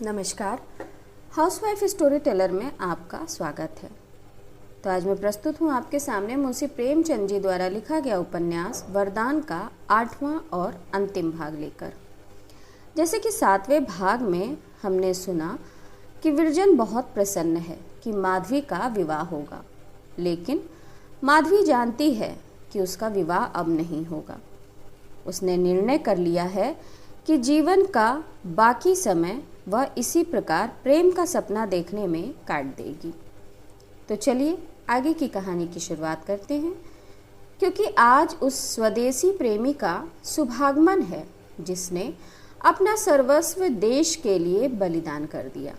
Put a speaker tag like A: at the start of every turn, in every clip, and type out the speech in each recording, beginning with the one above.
A: नमस्कार। Housewife story teller में आपका स्वागत है। तो आज मैं प्रस्तुत हूँ आपके सामने मुंशी प्रेमचंद जी द्वारा लिखा गया उपन्यास वरदान का 8वां और अंतिम भाग लेकर। जैसे कि 7वें भाग में हमने सुना कि विरजन बहुत प्रसन्न है कि माधवी का विवाह होगा, लेकिन माधवी जानती है कि उसका विवाह अब नहीं होगा। उसने निर्णय कर लिया है कि जीवन का बाकी समय वह इसी प्रकार प्रेम का सपना देखने में काट देगी। तो चलिए आगे की कहानी की शुरुआत करते हैं, क्योंकि आज उस स्वदेशी प्रेमी का शुभागमन है जिसने अपना सर्वस्व देश के लिए बलिदान कर दिया।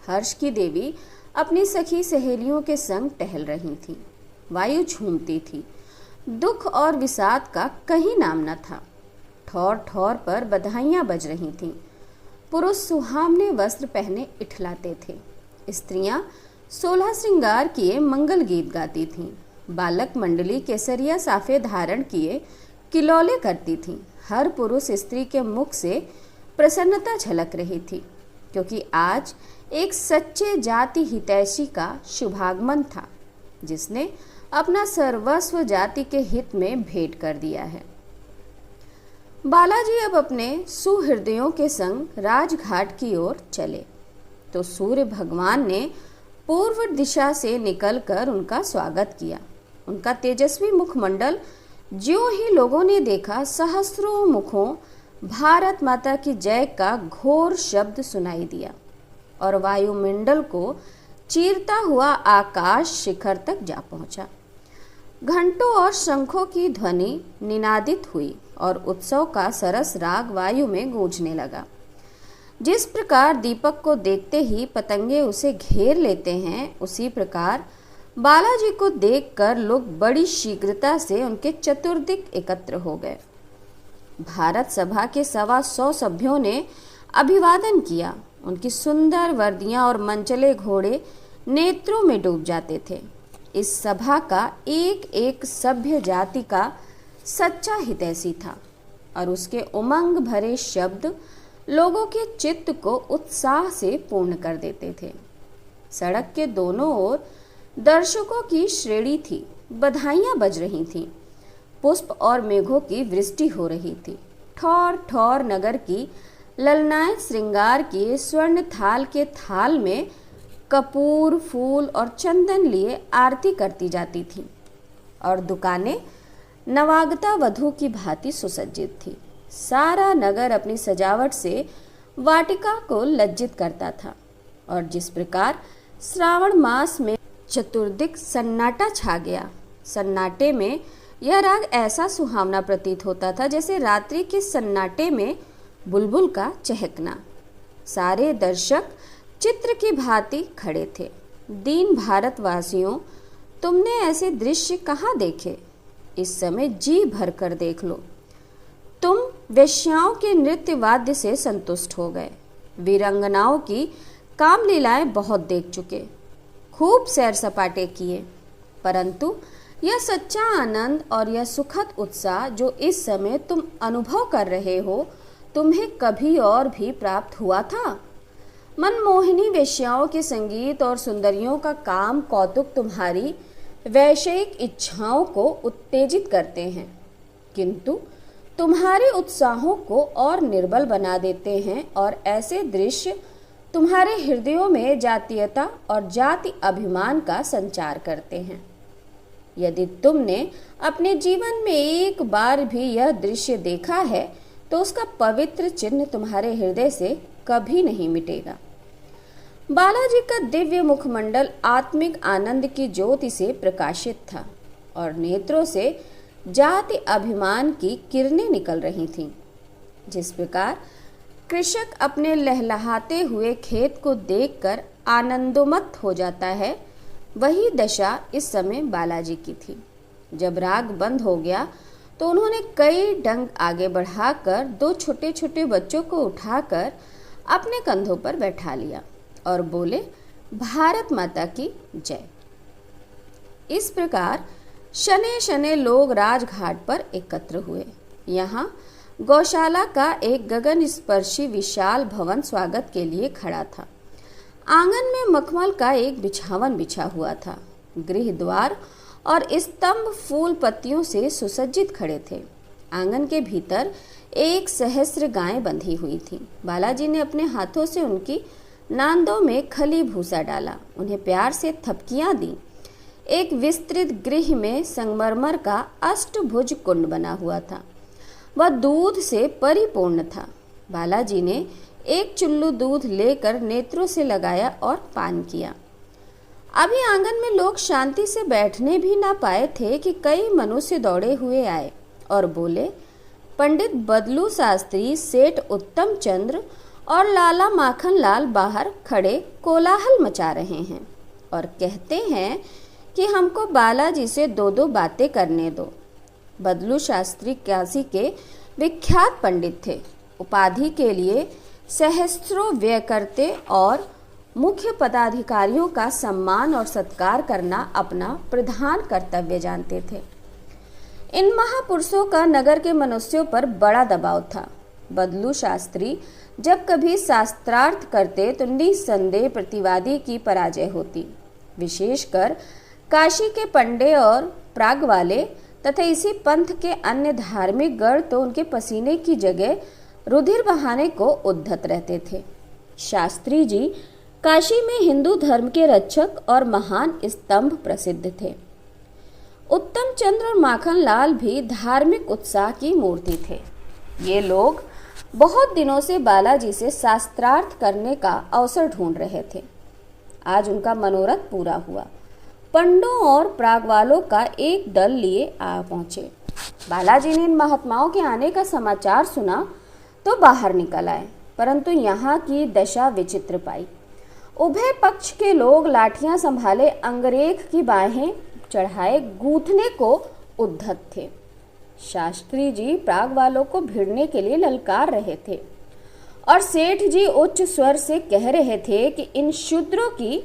A: हर्ष की देवी अपनी सखी सहेलियों के संग टहल रही थी। वायु झूमती थी। दुख और विषाद का कहीं नाम न था। ठौर ठौर पर बधाइयां बज रही थीं। पुरुष सुहावने वस्त्र पहने इठलाते थे। स्त्रियां 16 श्रृंगार किए मंगल गीत गाती थीं। बालक मंडली केसरिया साफे धारण किए किलौले करती थीं। हर पुरुष स्त्री के मुख से प्रसन्नता झलक रही थी, क्योंकि आज एक सच्चे जाति हितैषी का शुभागमन था, जिसने अपना सर्वस्व जाति के हित में भेंट कर दिया है। बालाजी अब अपने सुहृदयों के संग राजघाट की ओर चले तो सूर्य भगवान ने पूर्व दिशा से निकलकर उनका स्वागत किया। उनका तेजस्वी मुखमंडल ज्यों ही लोगों ने देखा, सहस्रों मुखों भारत माता की जय का घोर शब्द सुनाई दिया और वायुमंडल को चीरता हुआ आकाश शिखर तक जा पहुंचा। घंटों और शंखों की ध्वनि निनादित हुई और उत्सव का सरस राग वायु में गूंजने लगा। जिस प्रकार दीपक को देखते ही पतंगे उसे घेर लेते हैं, उसी प्रकार बालाजी को देखकर लोग बड़ी शीघ्रता से उनके चतुर्दिक एकत्र हो गए। भारत सभा के 125 सभ्यों ने अभिवादन किया। उनकी सुंदर वर्दियां और मंचले घोड़े नेत्रों में डूब जाते थे। इस सभा का एक एक सभ्य जाति का सच्चा हितैषी था और उसके उमंग भरे शब्द लोगों के चित्त को उत्साह से पूर्ण कर देते थे। सड़क के दोनों ओर दर्शकों की श्रेणी थी। बधाइयां बज रही थीं। पुष्प और मेघों की वृष्टि हो रही थी। ठौर ठौर नगर की ललनाएं श्रृंगार किए स्वर्ण थाल के थाल में कपूर, फूल और चंदन लिए आरती करती जाती थीं और दुकानें नवागता वधू की भांति सुसज्जित थी। सारा नगर अपनी सजावट से वाटिका को लज्जित करता था और जिस प्रकार श्रावण मास में चतुर्दिक सन्नाटा छा गया, सन्नाटे में यह राग ऐसा सुहावना प्रतीत होता था जैसे रात्रि के सन्नाटे में बुलबुल का चहकना। सारे दर्शक चित्र की भांति खड़े थे। दीन भारतवासियों, तुमने ऐसे दृश्य कहाँ देखे? इस समय जी भर कर देख लो। तुम वेश्याओं के नृत्य वाद्य से संतुष्ट हो गए। वीरांगनाओं की कामलीलाएं बहुत देख चुके, खूब सैर सपाटे किए, परंतु यह सच्चा आनंद और यह सुखद उत्साह जो इस समय तुम अनुभव कर रहे हो, तुम्हें कभी और भी प्राप्त हुआ था? मनमोहिनी वेश्याओं के संगीत और सुंदरियों का काम कौतुक तुम्हारी वैषयिक इच्छाओं को उत्तेजित करते हैं, किंतु तुम्हारे उत्साहों को और निर्बल बना देते हैं और ऐसे दृश्य तुम्हारे हृदयों में जातीयता और जाति अभिमान का संचार करते हैं। यदि तुमने अपने जीवन में एक बार भी यह दृश्य देखा है तो उसका पवित्र चिन्ह तुम्हारे हृदय से कभी नहीं मिटेगा। बालाजी का दिव्य मुखमंडल आत्मिक आनंद की ज्योति से प्रकाशित था और नेत्रों से जाति अभिमान की किरणें निकल रही थीं। जिस प्रकार कृषक अपने लहलहाते हुए खेत को देखकर आनंदोन्मत्त हो जाता है, वही दशा इस समय बालाजी की थी। जब राग बंद हो गया तो उन्होंने कई डंग आगे बढ़ाकर 2 छोटे छोटे बच्चों को उठाकर अपने कंधों पर बैठा लिया और बोले, भारत माता की जय। इस प्रकार शने शने लोग राजघाट पर एकत्र हुए। यहाँ गौशाला का एक गगन स्पर्शी विशाल भवन स्वागत के लिए खड़ा था। आंगन में मखमल का एक बिछावन बिछा हुआ था। गृह द्वार और स्तंभ फूल पत्तियों से सुसज्जित खड़े थे। आंगन के भीतर एक सहस्र गायें बंधी हुई थीं। बालाजी ने अपने हाथों से उनकी नांदों में खली भूसा डाला, उन्हें प्यार से थपकियां दी। एक विस्तृत गृह में संगमरमर का अष्टभुज कुंड बना हुआ था। वह दूध से परिपूर्ण था। बालाजी ने एक चुल्लू दूध लेकर नेत्रों से लगाया और पान किया। अभी आंगन में लोग शांति से बैठने भी ना पाए थे कि कई मनुष्य दौड़े हुए आए और बोले, पंडित बदलू शास्त्री, सेठ उत्तम चंद्र और लाला माखन लाल बाहर खड़े कोलाहल मचा रहे हैं और कहते हैं कि हमको बालाजी से दो दो बातें करने दो। बदलू शास्त्री काशी के विख्यात पंडित थे। उपाधि के लिए सहस्त्रों व्यय करते और मुख्य पदाधिकारियों का सम्मान और सत्कार करना अपना प्रधान कर्तव्य जानते थे। इन महापुरुषों का नगर के मनुष्यों पर बड़ा दबाव था। बदलू शास्त्री जब कभी शास्त्रार्थ करते तो निस्संदेह प्रतिवादी की पराजय होती। विशेषकर काशी के पंडे और प्राग वाले तथा इसी पंथ के अन्य धार्मिक गण तो उनके पसीने की जगह रुधिर बहाने को उद्धत रहते थे। शास्त्री जी काशी में हिंदू धर्म के रक्षक और महान स्तंभ प्रसिद्ध थे। उत्तम चंद्र और माखन लाल भी धार्मिक उत्साह की मूर्ति थे। ये लोग बहुत दिनों से बालाजी से शास्त्रार्थ करने का अवसर ढूंढ रहे थे। आज उनका मनोरथ पूरा हुआ। पंडों और प्रागवालों का एक दल लिए आ पहुंचे। बालाजी ने इन महात्माओं के आने का समाचार सुना तो बाहर निकल आए, परंतु यहाँ की दशा विचित्र पाई। उभय पक्ष के लोग लाठियां संभाले अंगरेख की बाहें चढ़ाए गूंथने को उद्धत थे। शास्त्री जी प्राग वालों को भिड़ने के लिए ललकार रहे थे और सेठ जी उच्च स्वर से कह रहे थे कि इन शूद्रों की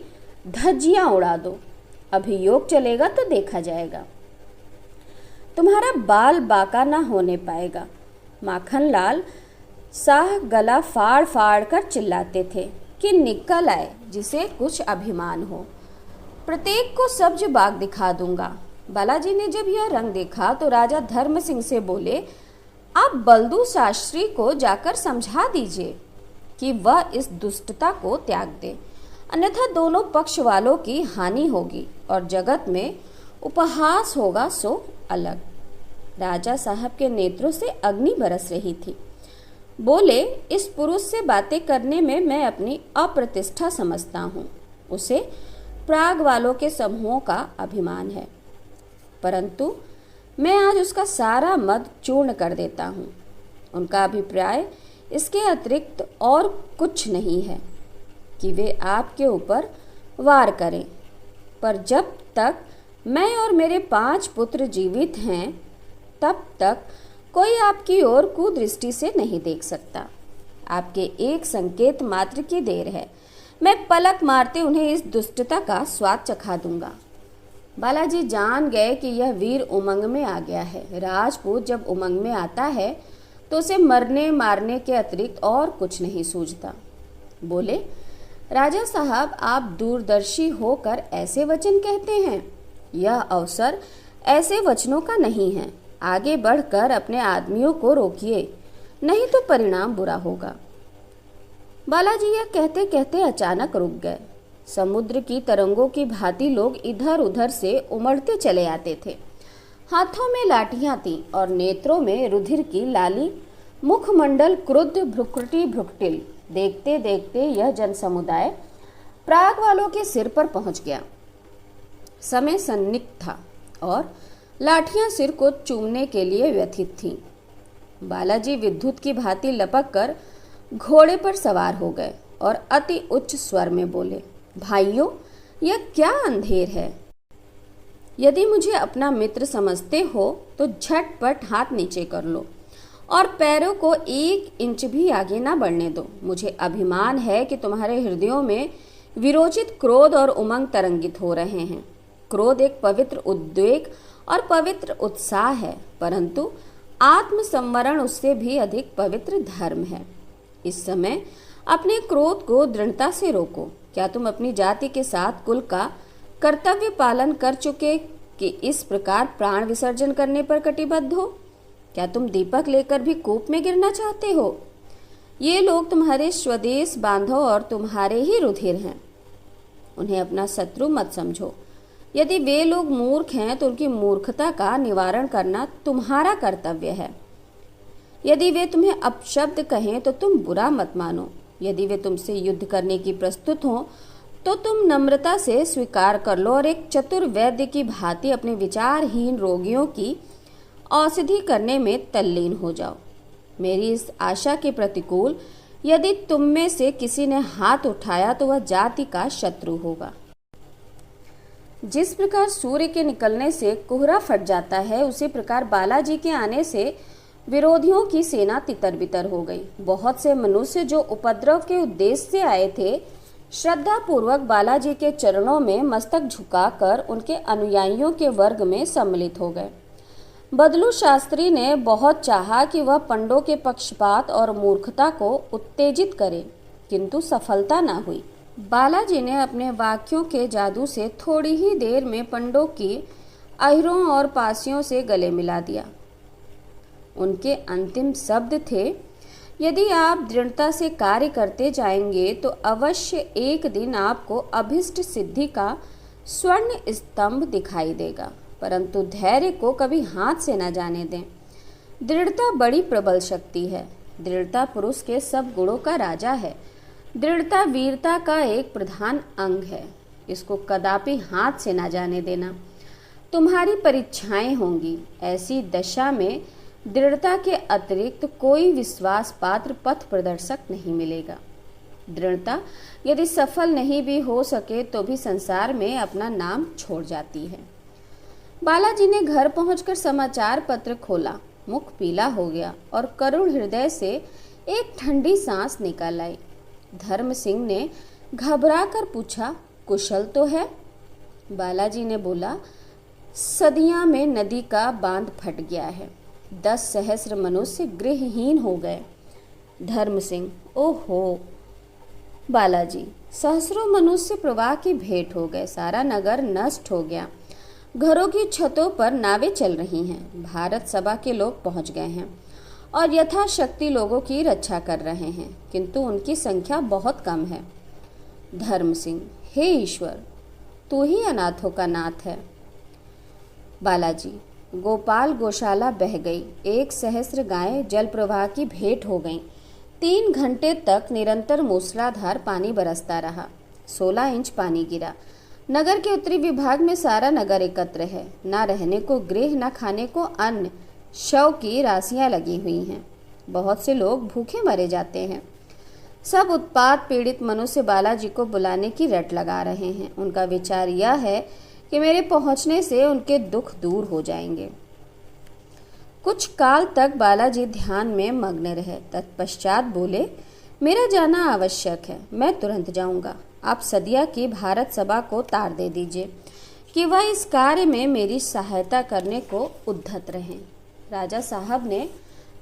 A: धज्जियां उड़ा दो, अभियोग चलेगा तो देखा जाएगा, तुम्हारा बाल बाका ना होने पाएगा। माखन लाल शाह गला फाड़ फाड़ कर चिल्लाते थे कि निकल आए जिसे कुछ अभिमान हो, प्रत्येक को सब्ज बाग दिखा दूंगा। बालाजी ने जब यह रंग देखा तो राजा धर्म सिंह से बोले, आप बलदू शास्त्री को जाकर समझा दीजिए कि वह इस दुष्टता को त्याग दे, अन्यथा दोनों पक्ष वालों की हानि होगी और जगत में उपहास होगा सो अलग। राजा साहब के नेत्रों से अग्नि बरस रही थी। बोले, इस पुरुष से बातें करने में मैं अपनी अप्रतिष्ठा समझता हूँ। उसे प्राग वालों के समूहों का अभिमान है, परंतु मैं आज उसका सारा मद चूर्ण कर देता हूँ। उनका अभिप्राय इसके अतिरिक्त और कुछ नहीं है कि वे आपके ऊपर वार करें, पर जब तक मैं और मेरे 5 पुत्र जीवित हैं तब तक कोई आपकी ओर कुदृष्टि से नहीं देख सकता। आपके एक संकेत मात्र की देर है, मैं पलक मारते उन्हें इस दुष्टता का स्वाद चखा दूंगा। बालाजी जान गए कि यह वीर उमंग में आ गया है। राजपूत जब उमंग में आता है तो उसे मरने मारने के अतिरिक्त और कुछ नहीं सूझता। बोले, राजा साहब, आप दूरदर्शी होकर ऐसे वचन कहते हैं। यह अवसर ऐसे वचनों का नहीं है। आगे बढ़कर अपने आदमियों को रोकिए, नहीं तो परिणाम बुरा होगा। बालाजी यह कहते कहते अचानक रुक गए। समुद्र की तरंगों की भांति लोग इधर उधर से उमड़ते चले आते थे। हाथों में लाठियां थीं और नेत्रों में रुधिर की लाली, मुखमंडल क्रुद्ध, भ्रुकुटी भ्रुकुटिल। देखते देखते यह जनसमुदाय प्राग वालों के सिर पर पहुंच गया। समय सन्निग्ध था और लाठियां सिर को चूमने के लिए व्यथित थीं। बालाजी विद्युत की भांति लपक कर घोड़े पर सवार हो गए और अति उच्च स्वर में बोले, भाइयों, यह क्या अंधेर है? यदि मुझे अपना मित्र समझते हो तो झटपट हाथ नीचे कर लो और पैरों को 1 इंच भी आगे ना बढ़ने दो। मुझे अभिमान है कि तुम्हारे हृदयों में विरोचित क्रोध और उमंग तरंगित हो रहे हैं। क्रोध एक पवित्र उद्वेग और पवित्र उत्साह है, परंतु आत्मसंवरण उससे भी अधिक पवित्र धर्म है। इस समय अपने क्रोध को दृढ़ता से रोको। क्या तुम अपनी जाति के साथ कुल का कर्तव्य पालन कर चुके कि इस प्रकार प्राण विसर्जन करने पर कटिबद्ध हो? क्या तुम दीपक लेकर भी कूप में गिरना चाहते हो? ये लोग तुम्हारे स्वदेश बांधव और तुम्हारे ही रुधिर हैं। उन्हें अपना शत्रु मत समझो। यदि वे लोग मूर्ख हैं तो उनकी मूर्खता का निवारण करना तुम्हारा कर्तव्य है। यदि वे तुम्हें अपशब्द कहें तो तुम बुरा मत मानो। यदि वे तुमसे युद्ध करने की प्रस्तुत हों तो तुम नम्रता से स्वीकार कर लो और एक चतुर वैद्य की भांति अपने विचारहीन रोगियों की औषधि करने में तल्लीन हो जाओ। मेरी इस आशा के प्रतिकूल यदि तुम में से किसी ने हाथ उठाया तो वह जाति का शत्रु होगा। जिस प्रकार सूर्य के निकलने से कोहरा फट जाता है, उसी प्रकार बालाजी के आने से विरोधियों की सेना तितर बितर हो गई। बहुत से मनुष्य जो उपद्रव के उद्देश्य से आए थे, श्रद्धा पूर्वक बालाजी के चरणों में मस्तक झुकाकर उनके अनुयायियों के वर्ग में सम्मिलित हो गए। बदलू शास्त्री ने बहुत चाहा कि वह पंडों के पक्षपात और मूर्खता को उत्तेजित करे, किंतु सफलता न हुई। बालाजी ने अपने वाक्यों के जादू से थोड़ी ही देर में पंडों की अहिरों और पासियों से गले मिला दिया। उनके अंतिम शब्द थे, यदि आप दृढ़ता से कार्य करते जाएंगे तो अवश्य एक दिन आपको अभिष्ट सिद्धि का स्वर्ण स्तंभ दिखाई देगा, परंतु धैर्य को कभी हाथ से न जाने दें। दृढ़ता बड़ी प्रबल शक्ति है। दृढ़ता पुरुष के सब गुणों का राजा है। दृढ़ता वीरता का एक प्रधान अंग है। इसको कदापि हाथ से ना जाने देना। तुम्हारी परीक्षाएं होंगी। ऐसी दशा में दृढ़ता के अतिरिक्त कोई विश्वास पात्र पथ प्रदर्शक नहीं मिलेगा। दृढ़ता यदि सफल नहीं भी हो सके तो भी संसार में अपना नाम छोड़ जाती है। बालाजी ने घर पहुंचकर समाचार पत्र खोला। मुख पीला हो गया और करुण हृदय से एक ठंडी सांस निकल आई। धर्म सिंह ने घबरा कर पूछा, कुशल तो है? बालाजी ने बोला, सदिया में नदी का बांध फट गया है। 10 सहस्र मनुष्य गृहहीन हो गए। धर्म सिंह, ओहो। बालाजी, सहस्रों मनुष्य प्रवाह की भेंट हो गए। सारा नगर नष्ट हो गया। घरों की छतों पर नावें चल रही हैं। भारत सभा के लोग पहुंच गए हैं और यथाशक्ति लोगों की रक्षा कर रहे हैं, किंतु उनकी संख्या बहुत कम है। धर्म सिंह, हे ईश्वर, तू ही अनाथों का नाथ है। बालाजी, गोपाल गौशाला बह गई। 1 सहस्र गायें जल प्रवाह की भेंट हो गईं। 3 घंटे तक निरंतर मूसलाधार पानी बरसता रहा। 16 इंच पानी गिरा। नगर के उत्तरी विभाग में सारा नगर एकत्र है। न रहने को गृह, न खाने को अन्न, शव की राशियां लगी हुई हैं। बहुत से लोग भूखे मरे जाते हैं। सब उत्पात पीड़ित मनुष्य बालाजी को बुलाने की रट लगा रहे हैं। उनका विचार यह है कि मेरे पहुंचने से उनके दुख दूर हो जाएंगे। कुछ काल तक बालाजी ध्यान में मग्न रहे। तत्पश्चात बोले, मेरा जाना आवश्यक है। मैं तुरंत जाऊंगा। आप सदिया की भारत सभा को तार दे दीजिए कि वह इस कार्य में मेरी सहायता करने को उद्धत रहें। राजा साहब ने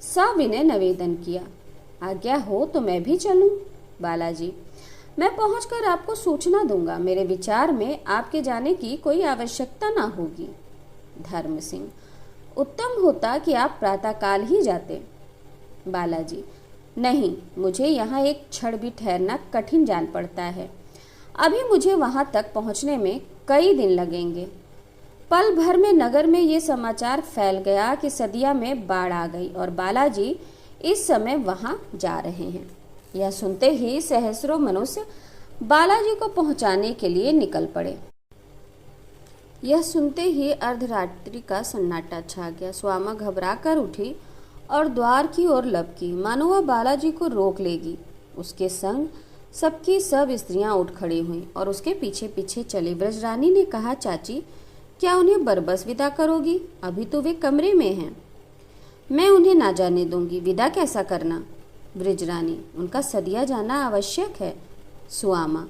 A: सविनय निवेदन किया, आज्ञा हो तो मैं भी चलूं? बालाजी, मैं पहुंचकर आपको सूचना दूंगा। मेरे विचार में आपके जाने की कोई आवश्यकता ना होगी। धर्म सिंह, उत्तम होता कि आप प्रातःकाल ही जाते। बालाजी, नहीं, मुझे यहाँ एक क्षण भी ठहरना कठिन जान पड़ता है। अभी मुझे वहाँ तक पहुँचने में कई दिन लगेंगे। पल भर में नगर में ये समाचार फैल गया कि सदिया में बाढ़ आ गई और बालाजी इस समय वहाँ जा रहे हैं। यह सुनते ही सहस्रों मनुष्य बालाजी को पहुँचाने के लिए निकल पड़े। यह सुनते ही अर्धरात्रि का सन्नाटा छा गया। स्वामा घबरा कर उठी और द्वार की ओर लपकी, मानो वह बालाजी को रोक लेगी। उसके संग सबकी सब स्त्रियां उठ खड़ी हुईं और उसके पीछे पीछे चली। ब्रजरानी ने कहा, चाची, क्या उन्हें बरबस विदा करोगी? अभी तो वे कमरे में हैं। मैं उन्हें ना जाने दूंगी। विदा कैसा करना? ब्रजरानी, उनका सदिया जाना आवश्यक है। सुआमा,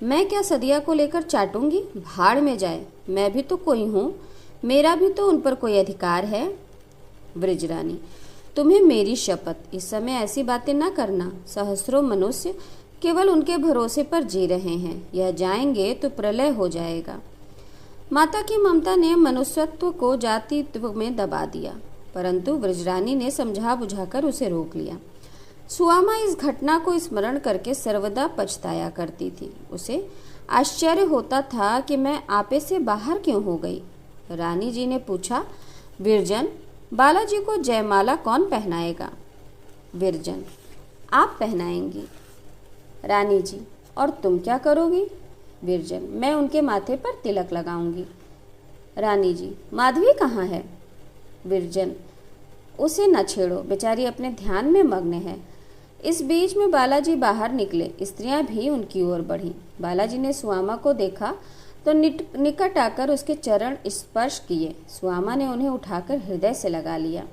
A: मैं क्या सदिया को लेकर चाटूंगी? भाड़ में जाए, मैं भी तो कोई हूँ। मेरा भी तो उन पर कोई अधिकार है। ब्रजरानी, तुम्हें मेरी शपथ, इस समय ऐसी बातें ना करना। सहस्रों मनुष्य केवल उनके भरोसे पर जी रहे हैं, यह जाएंगे तो प्रलय हो जाएगा। माता की ममता ने मनुष्यत्व को जातित्व में दबा दिया, परंतु ब्रजरानी ने समझा बुझाकर उसे रोक लिया। सुआमा इस घटना को स्मरण करके सर्वदा पछताया करती थी। उसे आश्चर्य होता था कि मैं आपे से बाहर क्यों हो गई। रानी जी ने पूछा, विरजन, बालाजी को जयमाला कौन पहनाएगा? विरजन, आप पहनाएंगी। रानी जी, और तुम क्या करोगी? विरजन, मैं उनके माथे पर तिलक लगाऊंगी। रानी जी, माधवी कहाँ है? विरजन, उसे न छेड़ो, बेचारी अपने ध्यान में मग्न है। इस बीच में बालाजी बाहर निकले। स्त्रियां भी उनकी ओर बढ़ीं। बालाजी ने सुआमा को देखा तो निकट आकर उसके चरण स्पर्श किए। सुआमा ने उन्हें उठाकर हृदय से लगा लिया।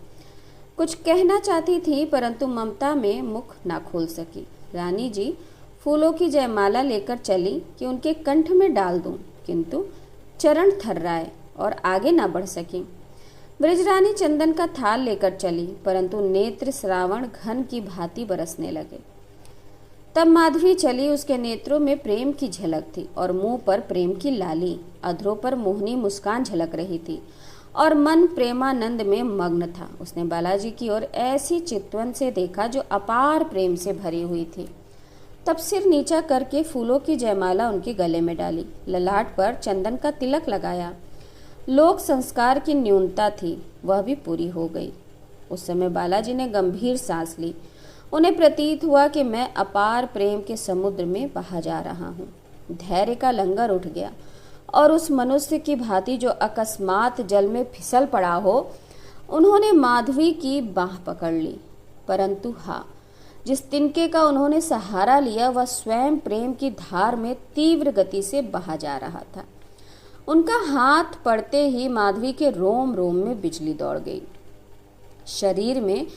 A: कुछ कहना चाहती थी, परंतु ममता में मुख ना खोल सकी। रानी जी फूलों की जयमाला लेकर चली कि उनके कंठ में डाल दूं, किंतु चरण थर्राए और आगे ना बढ़ सकी। ब्रजरानी चंदन का थाल लेकर चली, परंतु नेत्र श्रावण घन की भांति बरसने लगे। तब माधवी चली। उसके नेत्रों में प्रेम की झलक थी और मुंह पर प्रेम की लाली, अधरों पर मोहनी मुस्कान झलक रही थी और मन प्रेमानंद में मग्न था। उसने बालाजी की ओर ऐसी चितवन से देखा जो अपार प्रेम से भरी हुई थी। तब सिर नीचा करके फूलों की जयमाला उनके गले में डाली, ललाट पर चंदन का तिलक लगाया। लोक संस्कार की न्यूनता थी, वह भी पूरी हो गई। उस समय बालाजी ने गंभीर सांस ली। उन्हें प्रतीत हुआ कि मैं अपार प्रेम के समुद्र में बहा जा रहा हूँ। धैर्य का लंगर उठ गया और उस मनुष्य की भांति जो अकस्मात जल में फिसल पड़ा हो, उन्होंने माधवी की बाह पकड़ ली। परंतु हाँ, जिस तिनके का उन्होंने सहारा लिया वह स्वयं प्रेम की धार में तीव्र गति से बहा जा रहा था। उनका हाथ पड़ते ही माधवी के रोम रोम में बिजली दौड़ गई। शरीर में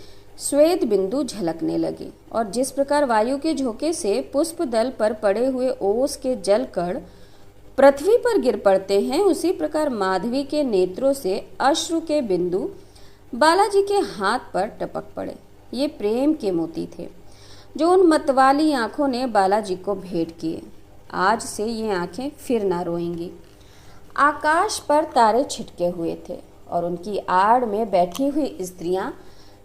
A: श्वेत बिंदु झलकने लगे और जिस प्रकार वायु के झोंके से पुष्प दल पर पड़े हुए ओस के जल कण पृथ्वी पर गिर पड़ते हैं, उसी प्रकार माधवी के नेत्रों से अश्रु के बिंदु बालाजी के हाथ पर टपक पड़े। ये प्रेम के मोती थे जो उन मतवाली आंखों ने बालाजी को भेंट किए। आज से ये आंखें फिर ना रोएंगी। आकाश पर तारे छिटके हुए थे और उनकी आड़ में बैठी हुई स्त्रियां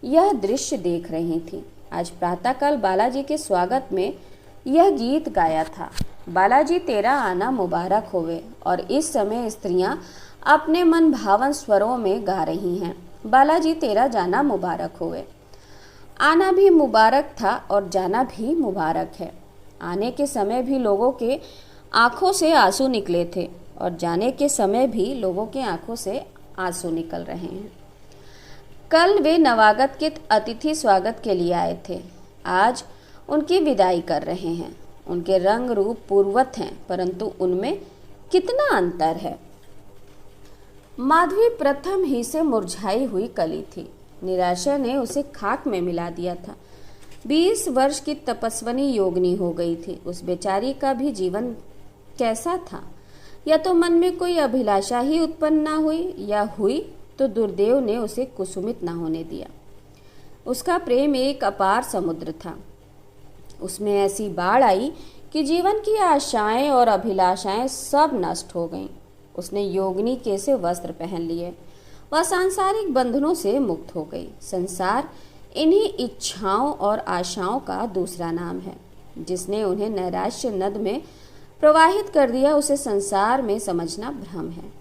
A: यह दृश्य देख रही थीं। आज प्रातःकाल बालाजी के स्वागत में यह गीत गाया था, बालाजी तेरा आना मुबारक होवे। और इस समय स्त्रियां अपने मन भावन स्वरों में गा रही हैं, बालाजी तेरा जाना मुबारक होवे। आना भी मुबारक था और जाना भी मुबारक है। आने के समय भी लोगों के आंखों से आंसू निकले थे और जाने के समय भी लोगों के आंखों से आंसू निकल रहे हैं। कल वे नवागत के अतिथि स्वागत के लिए आए थे, आज उनकी विदाई कर रहे हैं। उनके रंग रूप पूर्ववत हैं, परंतु उनमें कितना अंतर है। माधवी प्रथम ही से मुरझाई हुई कली थी। निराशा ने उसे खाक में मिला दिया था। 20 वर्ष की तपस्विनी योगिनी हो गई थी। उस बेचारी का भी जीवन कैसा था? या तो मन में कोई अभिलाषा ही उत्पन्न ना हुई, या हुई तो दुर्देव ने उसे कुसुमित ना होने दिया। उसका प्रेम एक अपार समुद्र था। उसमें ऐसी बाढ़ आई कि जीवन की आशाएं और अभिलाषाएं सब नष्ट हो गईं। उसने योगिनी के से वस्त्र पहन लिए, वह सांसारिक बंधनों से मुक्त हो गई। संसार इन्हीं इच्छाओं और आशाओं का दूसरा नाम है। जिसने उन्हें नैराश्य नद में प्रवाहित कर दिया, उसे संसार में समझना भ्रम है।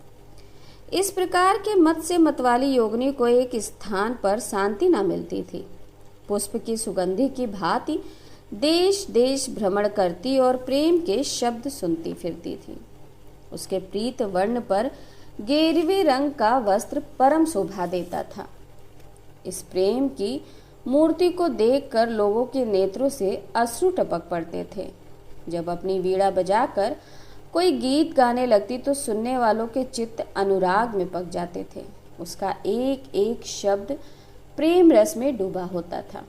A: इस प्रकार के मत से मतवाली योगिनी को एक स्थान पर शांति न मिलती थी। पुष्प की सुगंधि की भांति देश देश भ्रमण करती और प्रेम के शब्द सुनती फिरती थी। उसके प्रीत वर्ण पर गेरवे रंग का वस्त्र परम शोभा देता था। इस प्रेम की मूर्ति को देखकर लोगों के नेत्रों से अश्रु टपक पड़ते थे। जब अपनी वीणा बजाकर कोई गीत गाने लगती तो सुनने वालों के चित्त अनुराग में पक जाते थे। उसका एक एक शब्द प्रेम रस में डूबा होता था।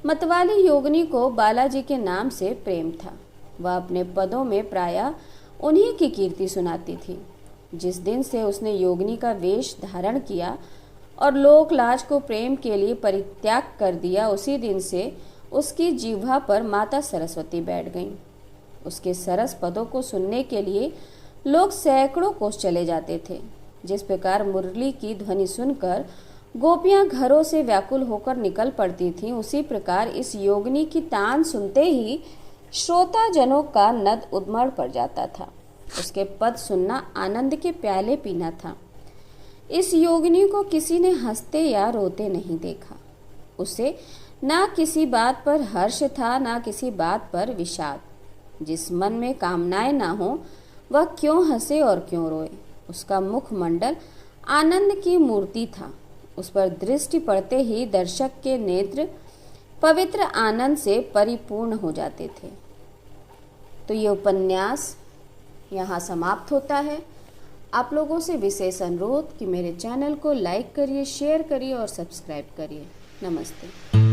A: मतवाली योगिनी को बालाजी के नाम से प्रेम था। वह अपने पदों में प्रायः उन्हीं की कीर्ति सुनाती थी। जिस दिन से उसने योगिनी का वेश धारण किया, और लोक लाज को प्रेम के लिए परित्याग कर दिया, उसी दिन से उसकी जिह्वा पर माता सरस्वती बैठ गईं। उसके सरस पदों को सुनने के लिए लोग सैकड़ों कोस चले जाते थे। जिस प्रकार मुरली की ध्वनि सुनकर गोपियां घरों से व्याकुल होकर निकल पड़ती थीं, उसी प्रकार इस योगिनी की तान सुनते ही श्रोता जनों का नद उद्मड़ पड़ जाता था। उसके पद सुनना आनंद के प्याले पीना था। इस योगिनी को किसी ने हंसते या रोते नहीं देखा। उसे ना किसी बात पर हर्ष था, ना किसी बात पर विषाद। जिस मन में कामनाएं ना हो वह क्यों हंसे और क्यों रोए। उसका मुखमंडल आनंद की मूर्ति था। उस पर दृष्टि पड़ते ही दर्शक के नेत्र पवित्र आनंद से परिपूर्ण हो जाते थे। तो ये उपन्यास यहाँ समाप्त होता है। आप लोगों से विशेष अनुरोध कि मेरे चैनल को लाइक करिए, शेयर करिए और सब्सक्राइब करिए। नमस्ते।